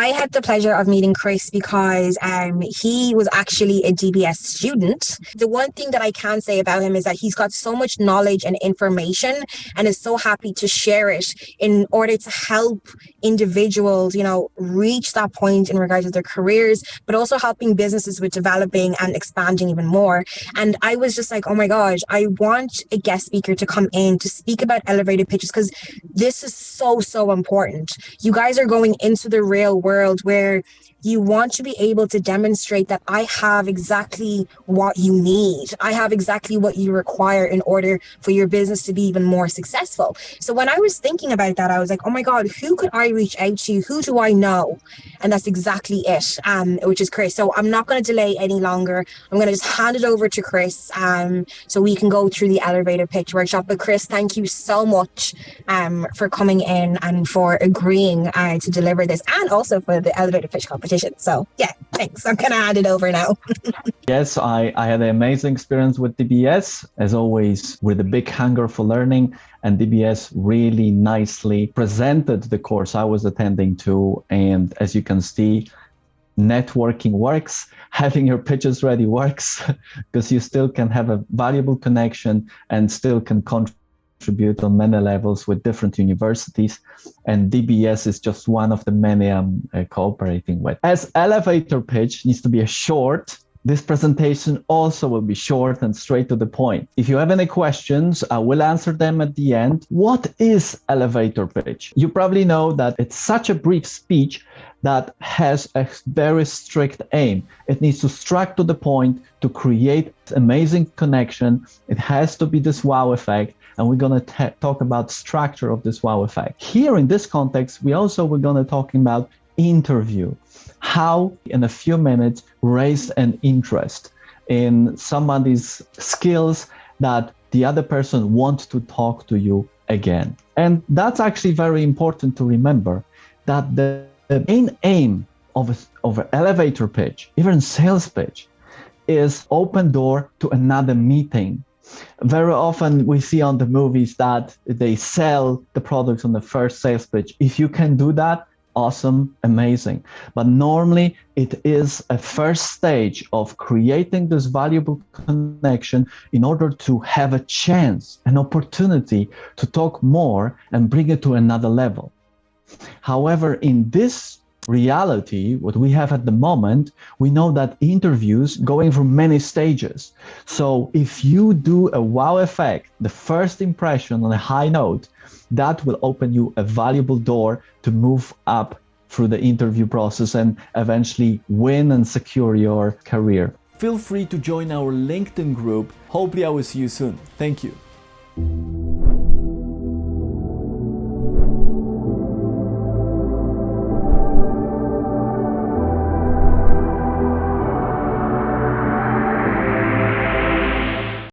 I had the pleasure of meeting Chris because he was actually a DBS student. The one thing that I can say about him is that he's got so much knowledge and information and is so happy to share it in order to help individuals, reach that point in regards to their careers, but also helping businesses with developing and expanding even more. And I was just like, oh my gosh, I want a guest speaker to come in to speak about elevator pitches because this is so, so important. You guys are going into the real world where you want to be able to demonstrate that I have exactly what you need. I have exactly what you require in order for your business to be even more successful. So when I was thinking about that, I was like, oh my God, who could I reach out to? Who do I know? And that's exactly it, which is Chris. So I'm not going to delay any longer. I'm going to just hand it over to Chris so we can go through the elevator pitch workshop. But Chris, thank you so much for coming in and for agreeing to deliver this and also for the elevator pitch competition. So yeah, thanks. I'm going to hand it over now. Yes, I had an amazing experience with DBS, as always, with a big hunger for learning. And DBS really nicely presented the course I was attending to. And as you can see, networking works, having your pitches ready works, because you still can have a valuable connection and still can contribute on many levels with different universities. And DBS is just one of the many I'm cooperating with. As elevator pitch needs to be a short, this presentation also will be short and straight to the point. If you have any questions, I will answer them at the end. What is elevator pitch? You probably know that it's such a brief speech that has a very strict aim. It needs to strike to the point to create amazing connection. It has to be this wow effect. And we're going to talk about structure of this wow effect. Here in this context, we're going to talk about interview. How in a few minutes raise an interest in somebody's skills that the other person wants to talk to you again. And that's actually very important to remember, that the main aim of an elevator pitch, even sales pitch, is open door to another meeting. Very often we see on the movies that they sell the products on the first sales pitch. If you can do that, awesome, amazing. But normally it is a first stage of creating this valuable connection in order to have a chance, an opportunity to talk more and bring it to another level. However, in this reality, what we have at the moment, we know that interviews going through many stages. So if you do a wow effect, the first impression on a high note, that will open you a valuable door to move up through the interview process and eventually win and secure your career. Feel free to join our LinkedIn group. Hopefully I will see you soon. Thank you.